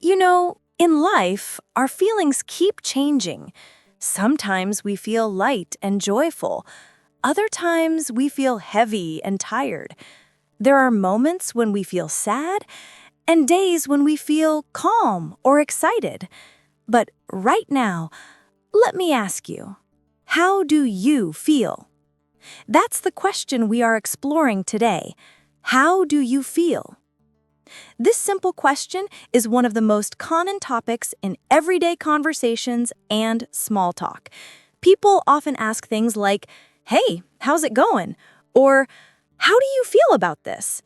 In life, our feelings keep changing. Sometimes we feel light and joyful. Other times we feel heavy and tired. There are moments when we feel sad and days when we feel calm or excited. But right now, let me ask you, how do you feel? That's the question we are exploring today. How do you feel? This simple question is one of the most common topics in everyday conversations and small talk. People often ask things like, "Hey, how's it going?" Or, "How do you feel about this?"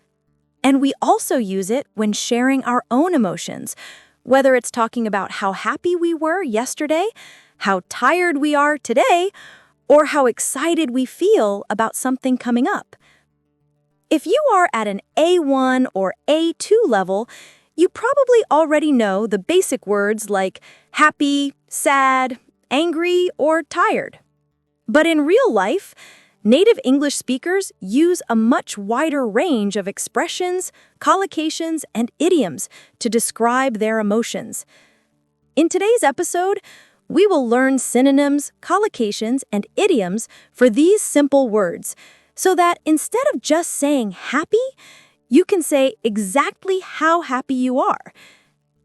And we also use it when sharing our own emotions, whether it's talking about how happy we were yesterday, how tired we are today, or how excited we feel about something coming up. If you are at an A1 or A2 level, you probably already know the basic words like happy, sad, angry, or tired. But in real life, native English speakers use a much wider range of expressions, collocations, and idioms to describe their emotions. In today's episode, we will learn synonyms, collocations, and idioms for these simple words, so that instead of just saying happy, you can say exactly how happy you are.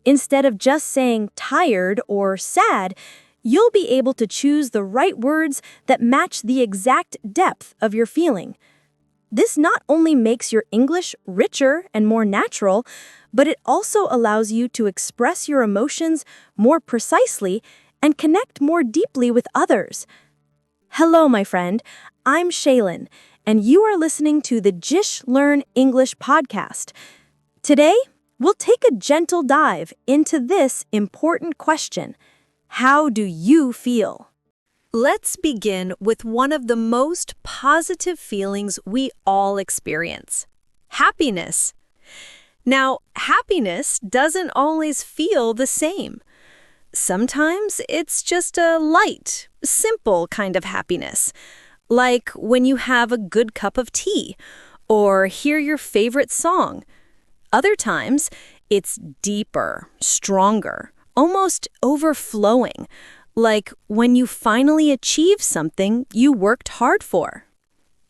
Instead of just saying tired or sad, you'll be able to choose the right words that match the exact depth of your feeling. This not only makes your English richer and more natural, but it also allows you to express your emotions more precisely and connect more deeply with others. Hello, my friend. I'm Shaylin, and you are listening to the JISH Learn English podcast. Today, we'll take a gentle dive into this important question. How do you feel? Let's begin with one of the most positive feelings we all experience: happiness. Now, happiness doesn't always feel the same. Sometimes it's just a light, simple kind of happiness, like when you have a good cup of tea or hear your favorite song. Other times, it's deeper, stronger, almost overflowing, like when you finally achieve something you worked hard for.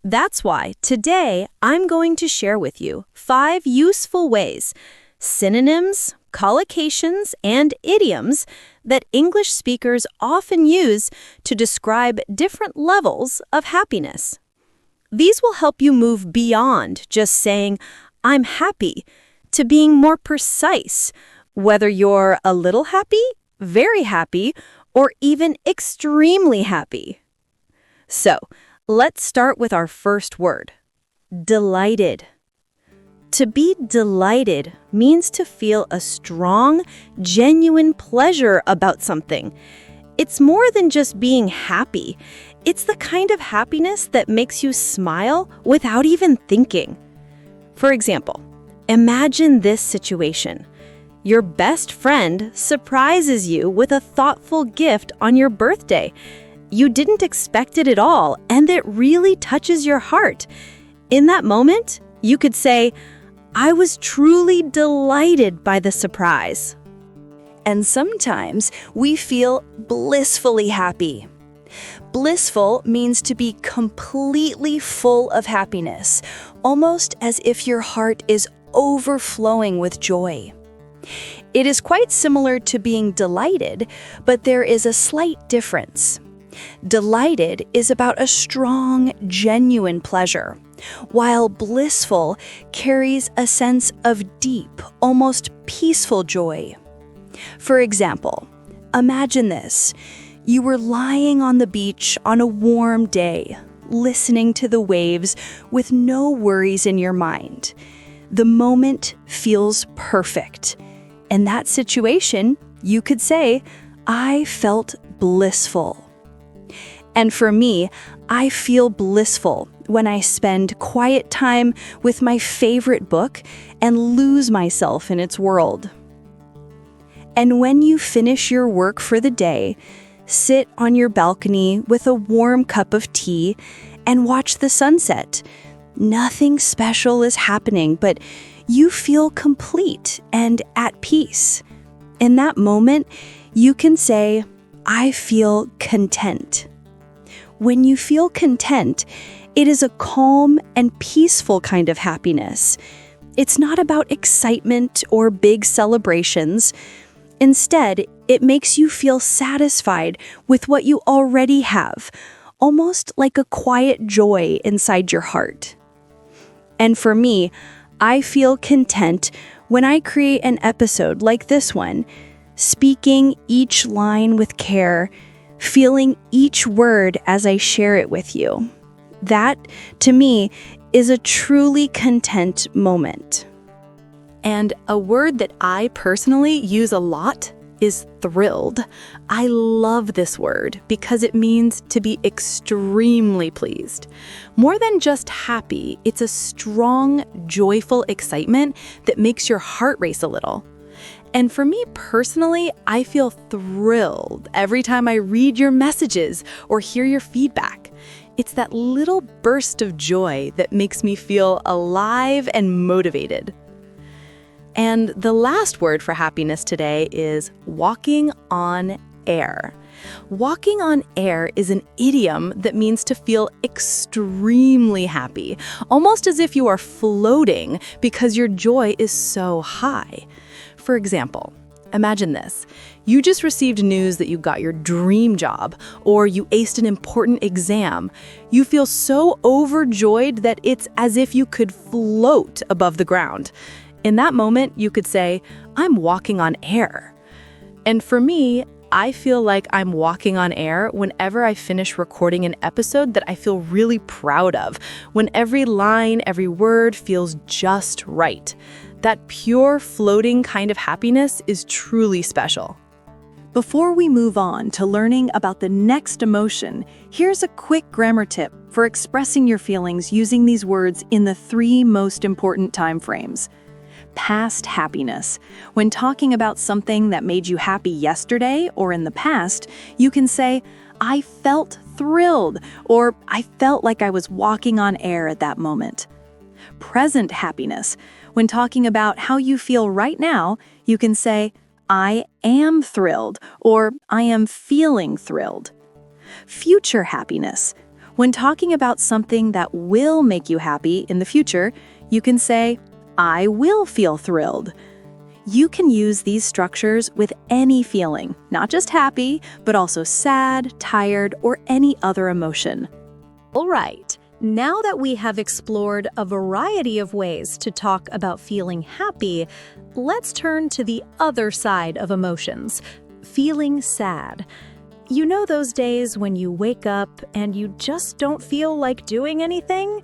That's why today I'm going to share with you 5 useful ways, synonyms, collocations, and idioms that English speakers often use to describe different levels of happiness. These will help you move beyond just saying, "I'm happy," to being more precise, whether you're a little happy, very happy, or even extremely happy. So, let's start with our first word, delighted. To be delighted means to feel a strong, genuine pleasure about something. It's more than just being happy. It's the kind of happiness that makes you smile without even thinking. For example, imagine this situation. Your best friend surprises you with a thoughtful gift on your birthday. You didn't expect it at all, and it really touches your heart. In that moment, you could say, "I was truly delighted by the surprise." And sometimes we feel blissfully happy. Blissful means to be completely full of happiness, almost as if your heart is overflowing with joy. It is quite similar to being delighted, but there is a slight difference. Delighted is about a strong, genuine pleasure, while blissful carries a sense of deep, almost peaceful joy. For example, imagine this. You were lying on the beach on a warm day, listening to the waves with no worries in your mind. The moment feels perfect. In that situation, you could say, "I felt blissful." And for me, I feel blissful when I spend quiet time with my favorite book and lose myself in its world. And when you finish your work for the day, sit on your balcony with a warm cup of tea and watch the sunset. Nothing special is happening, but you feel complete and at peace. In that moment, you can say, I feel content. When you feel content, it is a calm and peaceful kind of happiness. It's not about excitement or big celebrations. Instead, it makes you feel satisfied with what you already have, almost like a quiet joy inside your heart. And for me, I feel content when I create an episode like this one, speaking each line with care, feeling each word as I share it with you. That, to me, is a truly content moment. And a word that I personally use a lot is thrilled. I love this word because it means to be extremely pleased. More than just happy, it's a strong, joyful excitement that makes your heart race a little. And for me personally, I feel thrilled every time I read your messages or hear your feedback. It's that little burst of joy that makes me feel alive and motivated. And the last word for happiness today is walking on air. Walking on air is an idiom that means to feel extremely happy, almost as if you are floating because your joy is so high. For example, imagine this. You just received news that you got your dream job, or you aced an important exam. You feel so overjoyed that it's as if you could float above the ground. In that moment, you could say, I'm walking on air. And for me, I feel like I'm walking on air whenever I finish recording an episode that I feel really proud of, when every line, every word feels just right. That pure floating kind of happiness is truly special. Before we move on to learning about the next emotion, here's a quick grammar tip for expressing your feelings using these words in the 3 most important time frames. Past happiness. When talking about something that made you happy yesterday or in the past, you can say, I felt thrilled, or I felt like I was walking on air at that moment. Present happiness. When talking about how you feel right now, you can say, I am thrilled, or I am feeling thrilled. Future happiness. When talking about something that will make you happy in the future, you can say, I will feel thrilled. You can use these structures with any feeling, not just happy, but also sad, tired, or any other emotion. All right, now that we have explored a variety of ways to talk about feeling happy, let's turn to the other side of emotions, feeling sad. You know those days when you wake up and you just don't feel like doing anything?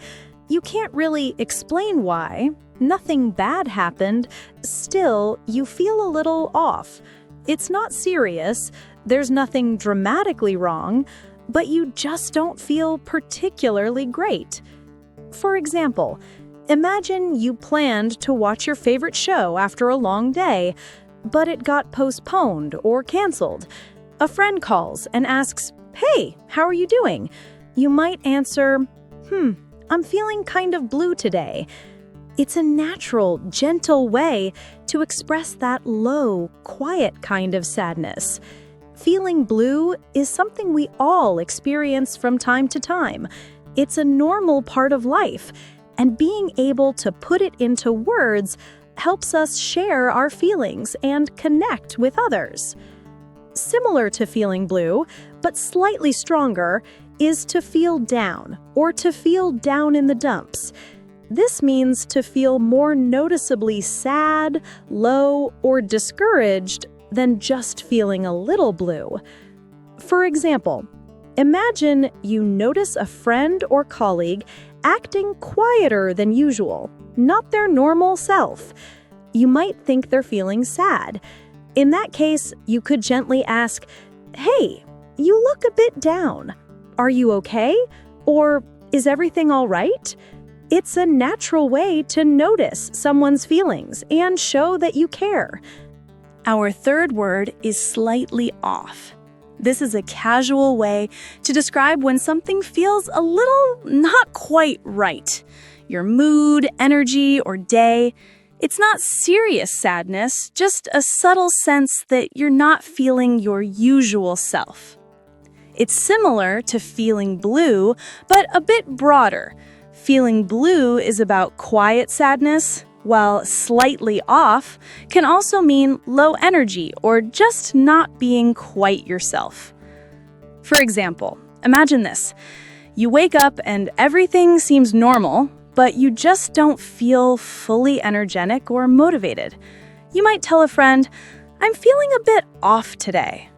You can't really explain why. Nothing bad happened. Still, you feel a little off. It's not serious. There's nothing dramatically wrong, but you just don't feel particularly great. For example, imagine you planned to watch your favorite show after a long day, but it got postponed or canceled. A friend calls and asks, "Hey, how are you doing?" You might answer, I'm feeling kind of blue today." It's a natural, gentle way to express that low, quiet kind of sadness. Feeling blue is something we all experience from time to time. It's a normal part of life, and being able to put it into words helps us share our feelings and connect with others. Similar to feeling blue, but slightly stronger, is to feel down or to feel down in the dumps. This means to feel more noticeably sad, low, or discouraged than just feeling a little blue. For example, imagine you notice a friend or colleague acting quieter than usual, not their normal self. You might think they're feeling sad. In that case, you could gently ask, "Hey, you look a bit down. Are you okay? Or is everything all right?" It's a natural way to notice someone's feelings and show that you care. Our third word is slightly off. This is a casual way to describe when something feels a little not quite right. Your mood, energy, or day. It's not serious sadness, just a subtle sense that you're not feeling your usual self. It's similar to feeling blue, but a bit broader. Feeling blue is about quiet sadness, while slightly off can also mean low energy or just not being quite yourself. For example, imagine this. You wake up and everything seems normal, but you just don't feel fully energetic or motivated. You might tell a friend, "I'm feeling a bit off today."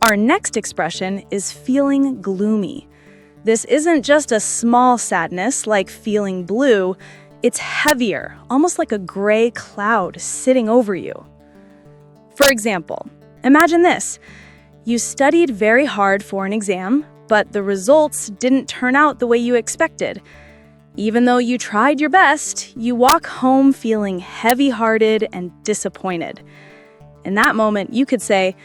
Our next expression is feeling gloomy. This isn't just a small sadness like feeling blue, it's heavier, almost like a gray cloud sitting over you. For example, imagine this. You studied very hard for an exam, but the results didn't turn out the way you expected. Even though you tried your best, you walk home feeling heavy-hearted and disappointed. In that moment, you could say,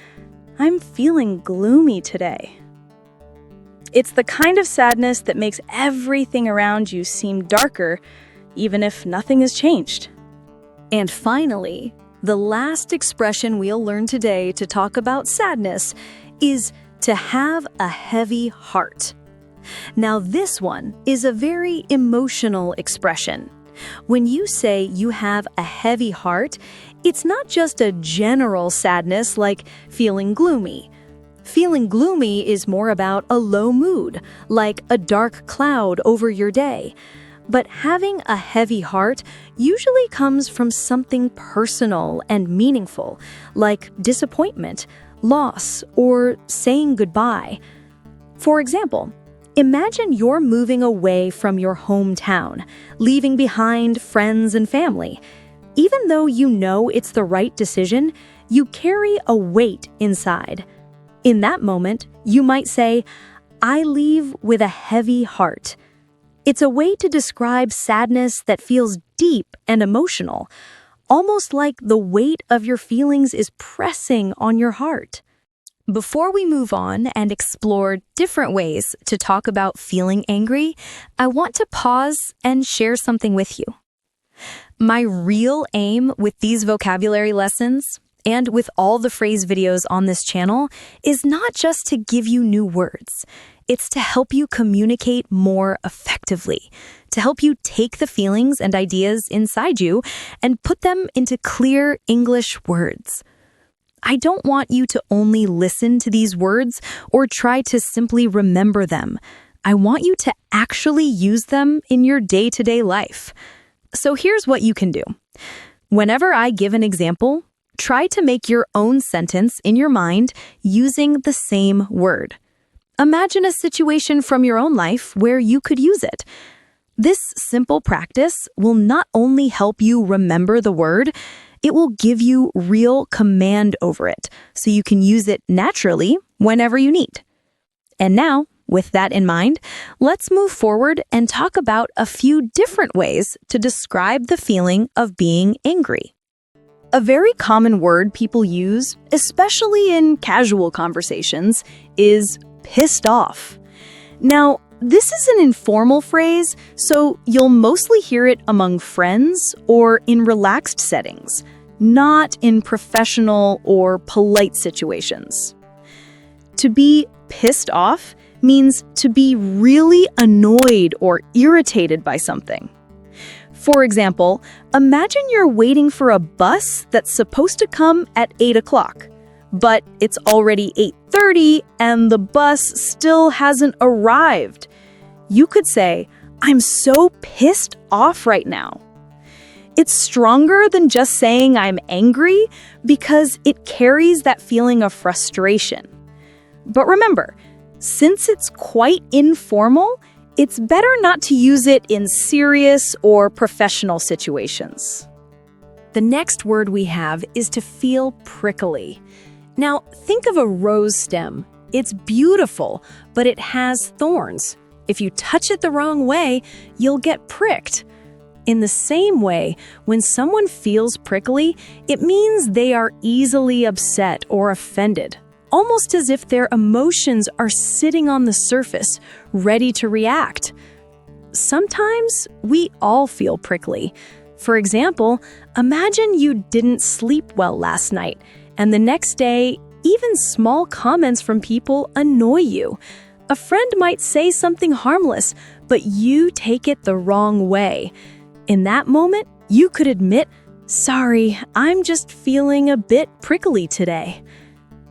"I'm feeling gloomy today." It's the kind of sadness that makes everything around you seem darker, even if nothing has changed. And finally, the last expression we'll learn today to talk about sadness is to have a heavy heart. Now, this one is a very emotional expression. When you say you have a heavy heart, it's not just a general sadness like feeling gloomy. Feeling gloomy is more about a low mood, like a dark cloud over your day. But having a heavy heart usually comes from something personal and meaningful, like disappointment, loss, or saying goodbye. For example, imagine you're moving away from your hometown, leaving behind friends and family. Even though you know it's the right decision, you carry a weight inside. In that moment, you might say, "I leave with a heavy heart." It's a way to describe sadness that feels deep and emotional, almost like the weight of your feelings is pressing on your heart. Before we move on and explore different ways to talk about feeling angry, I want to pause and share something with you. My real aim with these vocabulary lessons and with all the phrase videos on this channel is not just to give you new words. It's to help you communicate more effectively, to help you take the feelings and ideas inside you and put them into clear English words. I don't want you to only listen to these words or try to simply remember them. I want you to actually use them in your day-to-day life. So here's what you can do. Whenever I give an example, try to make your own sentence in your mind using the same word. Imagine a situation from your own life where you could use it. This simple practice will not only help you remember the word, it will give you real command over it, so you can use it naturally whenever you need. And now, with that in mind, let's move forward and talk about a few different ways to describe the feeling of being angry. A very common word people use, especially in casual conversations, is pissed off. Now, this is an informal phrase, so you'll mostly hear it among friends or in relaxed settings, not in professional or polite situations. To be pissed off means to be really annoyed or irritated by something. For example, imagine you're waiting for a bus that's supposed to come at 8 o'clock, but it's already 8:30 and the bus still hasn't arrived. You could say, "I'm so pissed off right now." It's stronger than just saying I'm angry because it carries that feeling of frustration. But remember, since it's quite informal, it's better not to use it in serious or professional situations. The next word we have is to feel prickly. Now, think of a rose stem. It's beautiful, but it has thorns. If you touch it the wrong way, you'll get pricked. In the same way, when someone feels prickly, it means they are easily upset or offended, almost as if their emotions are sitting on the surface, ready to react. Sometimes we all feel prickly. For example, imagine you didn't sleep well last night, and the next day, even small comments from people annoy you. A friend might say something harmless, but you take it the wrong way. In that moment, you could admit, "Sorry, I'm just feeling a bit prickly today."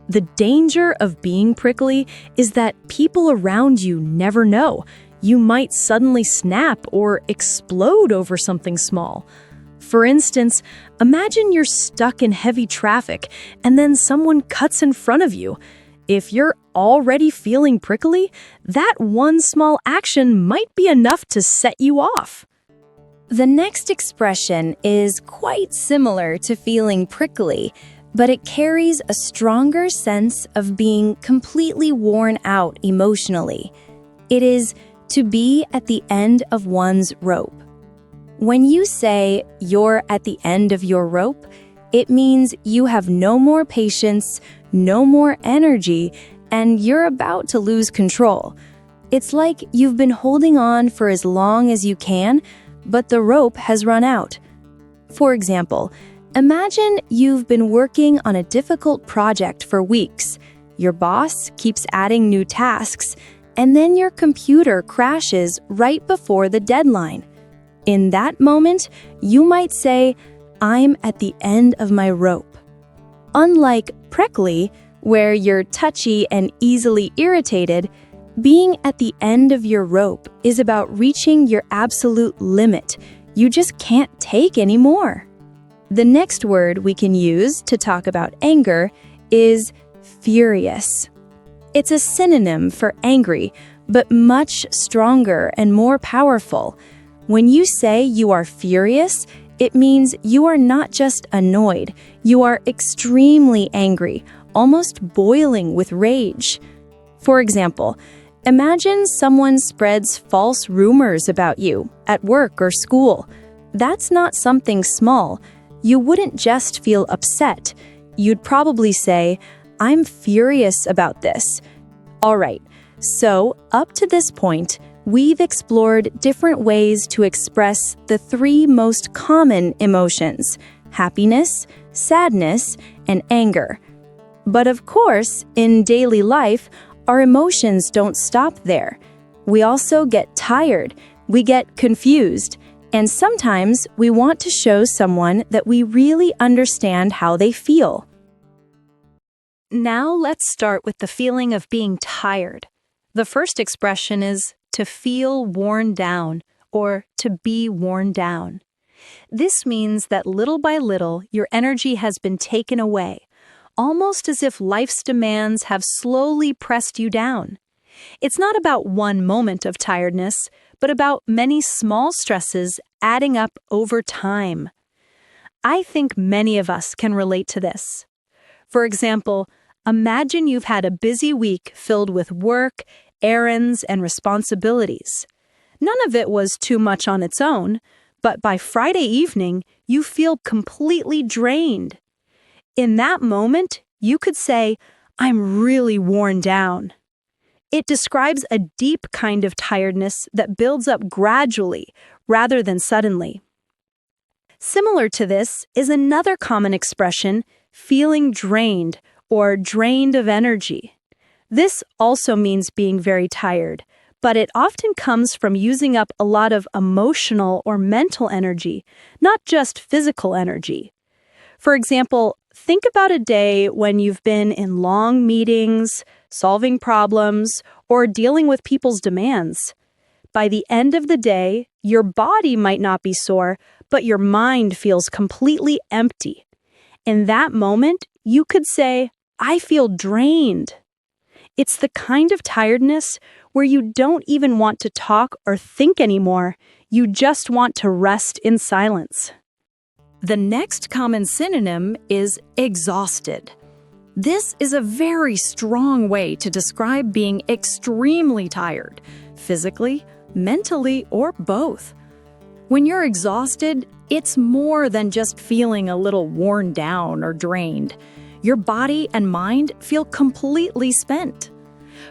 The danger of being prickly is that people around you never know. You might suddenly snap or explode over something small. For instance, imagine you're stuck in heavy traffic and then someone cuts in front of you. If you're already feeling prickly, that one small action might be enough to set you off. The next expression is quite similar to feeling prickly, but it carries a stronger sense of being completely worn out emotionally. It is to be at the end of one's rope. When you say you're at the end of your rope, it means you have no more patience, no more energy, and you're about to lose control. It's like you've been holding on for as long as you can, but the rope has run out. For example, imagine you've been working on a difficult project for weeks. Your boss keeps adding new tasks, and then your computer crashes right before the deadline. In that moment, you might say, "I'm at the end of my rope." Unlike prickly, where you're touchy and easily irritated, being at the end of your rope is about reaching your absolute limit. You just can't take any more. The next word we can use to talk about anger is furious. It's a synonym for angry, but much stronger and more powerful. When you say you are furious, it means you are not just annoyed, you are extremely angry, almost boiling with rage. For example, imagine someone spreads false rumors about you at work or school. That's not something small. You wouldn't just feel upset. You'd probably say, "I'm furious about this." All right, so up to this point, we've explored different ways to express the three most common emotions: happiness, sadness, and anger. But of course, in daily life, our emotions don't stop there. We also get tired, we get confused, and sometimes we want to show someone that we really understand how they feel. Now let's start with the feeling of being tired. The first expression is to feel worn down or to be worn down. This means that little by little, your energy has been taken away, almost as if life's demands have slowly pressed you down. It's not about one moment of tiredness, but about many small stresses adding up over time. I think many of us can relate to this. For example, imagine you've had a busy week filled with work, errands, and responsibilities. None of it was too much on its own, but by Friday evening, you feel completely drained. In that moment, you could say, "I'm really worn down." It describes a deep kind of tiredness that builds up gradually rather than suddenly. Similar to this is another common expression, feeling drained or drained of energy. This also means being very tired, but it often comes from using up a lot of emotional or mental energy, not just physical energy. For example, think about a day when you've been in long meetings, solving problems, or dealing with people's demands. By the end of the day, your body might not be sore, but your mind feels completely empty. In that moment, you could say, "I feel drained." It's the kind of tiredness where you don't even want to talk or think anymore. You just want to rest in silence. The next common synonym is exhausted. This is a very strong way to describe being extremely tired, physically, mentally, or both. When you're exhausted, it's more than just feeling a little worn down or drained. Your body and mind feel completely spent.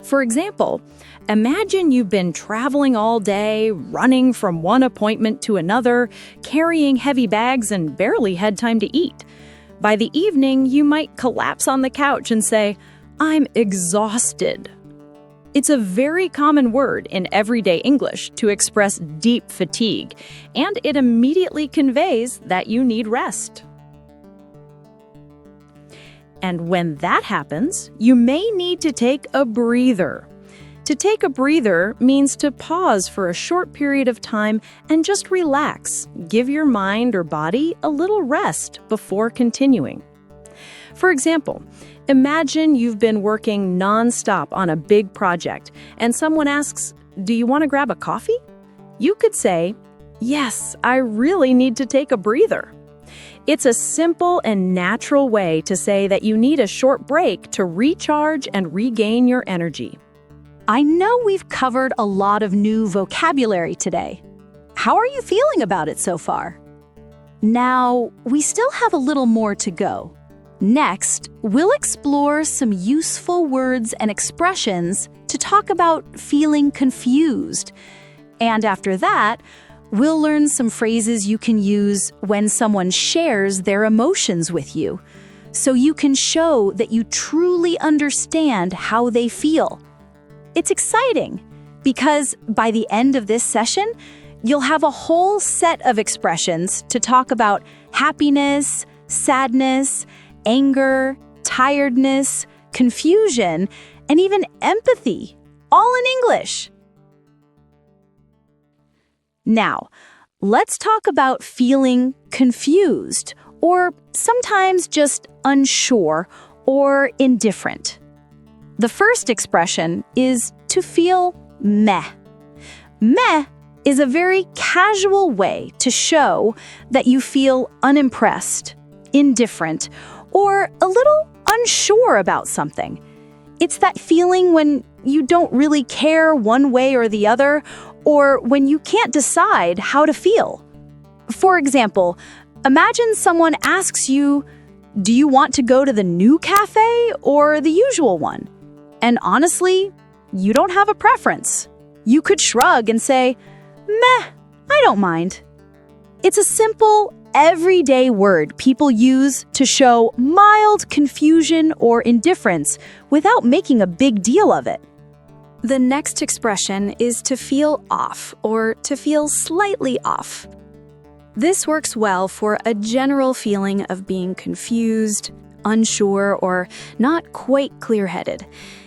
For example, imagine you've been traveling all day, running from one appointment to another, carrying heavy bags and barely had time to eat. By the evening, you might collapse on the couch and say, "I'm exhausted." It's a very common word in everyday English to express deep fatigue, and it immediately conveys that you need rest. And when that happens, you may need to take a breather. To take a breather means to pause for a short period of time and just relax. Give your mind or body a little rest before continuing. For example, imagine you've been working nonstop on a big project and someone asks, "Do you want to grab a coffee?" You could say, "Yes, I really need to take a breather." It's a simple and natural way to say that you need a short break to recharge and regain your energy. I know we've covered a lot of new vocabulary today. How are you feeling about it so far? Now, we still have a little more to go. Next, we'll explore some useful words and expressions to talk about feeling confused. And after that, we'll learn some phrases you can use when someone shares their emotions with you, so you can show that you truly understand how they feel. It's exciting because by the end of this session, you'll have a whole set of expressions to talk about happiness, sadness, anger, tiredness, confusion, and even empathy, all in English. Now, let's talk about feeling confused, or sometimes just unsure or indifferent. The first expression is to feel meh. Meh is a very casual way to show that you feel unimpressed, indifferent, or a little unsure about something. It's that feeling when you don't really care one way or the other, or when you can't decide how to feel. For example, imagine someone asks you, "Do you want to go to the new cafe or the usual one?" And honestly, you don't have a preference. You could shrug and say, "Meh, I don't mind." It's a simple, everyday word people use to show mild confusion or indifference without making a big deal of it. The next expression is to feel off or to feel slightly off. This works well for a general feeling of being confused, unsure, or not quite clear-headed.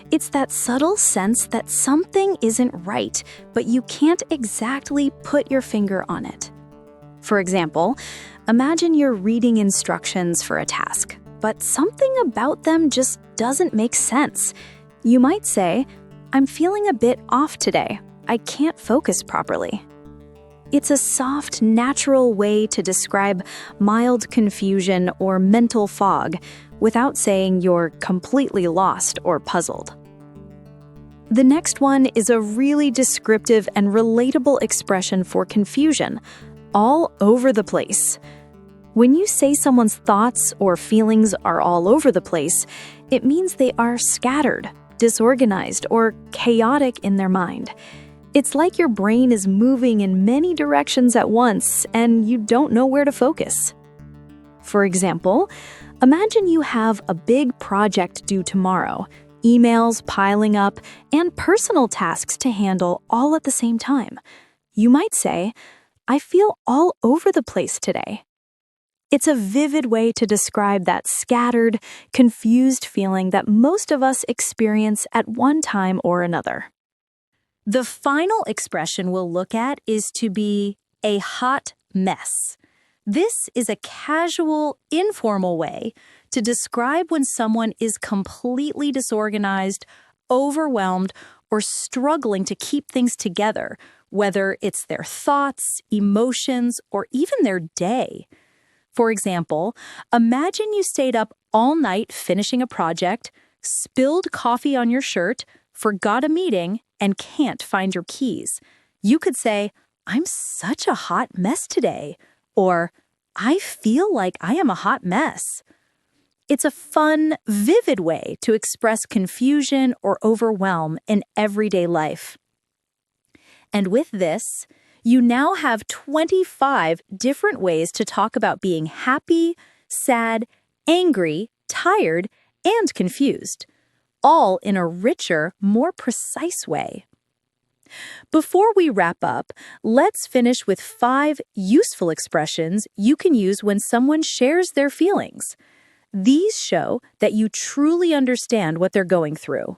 It's that subtle sense that something isn't right, but you can't exactly put your finger on it. For example, imagine you're reading instructions for a task, but something about them just doesn't make sense. You might say, "I'm feeling a bit off today. I can't focus properly." It's a soft, natural way to describe mild confusion or mental fog without saying you're completely lost or puzzled. The next one is a really descriptive and relatable expression for confusion, all over the place. When you say someone's thoughts or feelings are all over the place, it means they are scattered, disorganized, or chaotic in their mind. It's like your brain is moving in many directions at once and you don't know where to focus. For example, imagine you have a big project due tomorrow, emails piling up, and personal tasks to handle all at the same time. You might say, "I feel all over the place today." It's a vivid way to describe that scattered, confused feeling that most of us experience at one time or another. The final expression we'll look at is to be a hot mess. This is a casual, informal way to describe when someone is completely disorganized, overwhelmed, or struggling to keep things together, whether it's their thoughts, emotions, or even their day. For example, imagine you stayed up all night finishing a project, spilled coffee on your shirt, forgot a meeting, and can't find your keys. You could say, "I'm such a hot mess today," or "I feel like I am a hot mess." It's a fun, vivid way to express confusion or overwhelm in everyday life. And with this, you now have 25 different ways to talk about being happy, sad, angry, tired, and confused, all in a richer, more precise way. Before we wrap up, let's finish with 5 useful expressions you can use when someone shares their feelings. These show that you truly understand what they're going through.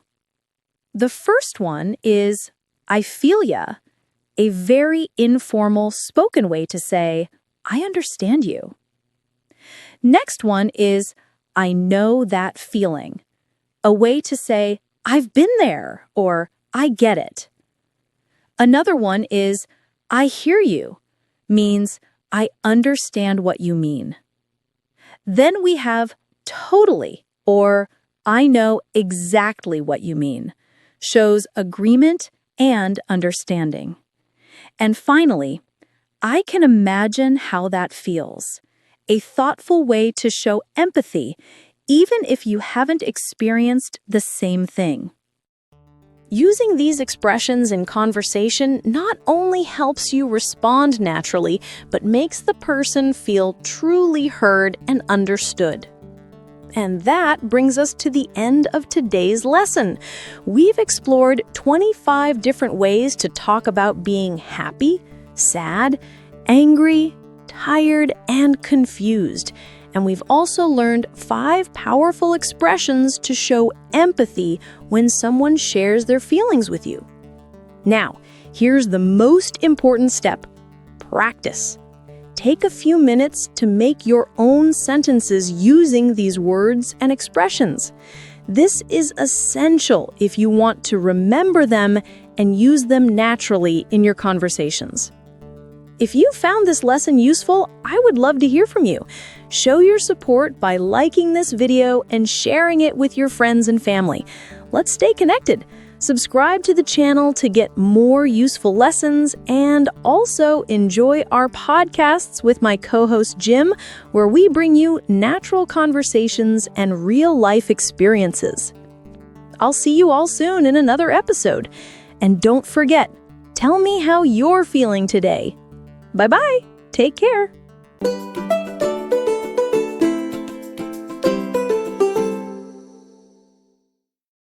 The first one is, I feel ya, a very informal spoken way to say, I understand you. Next one is, I know that feeling, a way to say, I've been there, or I get it. Another one is, I hear you, means I understand what you mean. Then we have totally, or I know exactly what you mean, shows agreement and understanding. And finally, I can imagine how that feels, a thoughtful way to show empathy, even if you haven't experienced the same thing. Using these expressions in conversation not only helps you respond naturally, but makes the person feel truly heard and understood. And that brings us to the end of today's lesson. We've explored 25 different ways to talk about being happy, sad, angry, tired, and confused. And we've also learned 5 powerful expressions to show empathy when someone shares their feelings with you. Now, here's the most important step: practice. Take a few minutes to make your own sentences using these words and expressions. This is essential if you want to remember them and use them naturally in your conversations. If you found this lesson useful, I would love to hear from you. Show your support by liking this video and sharing it with your friends and family. Let's stay connected. Subscribe to the channel to get more useful lessons, and also enjoy our podcasts with my co-host Jim, where we bring you natural conversations and real-life experiences. I'll see you all soon in another episode. And don't forget, tell me how you're feeling today. Bye-bye. Take care.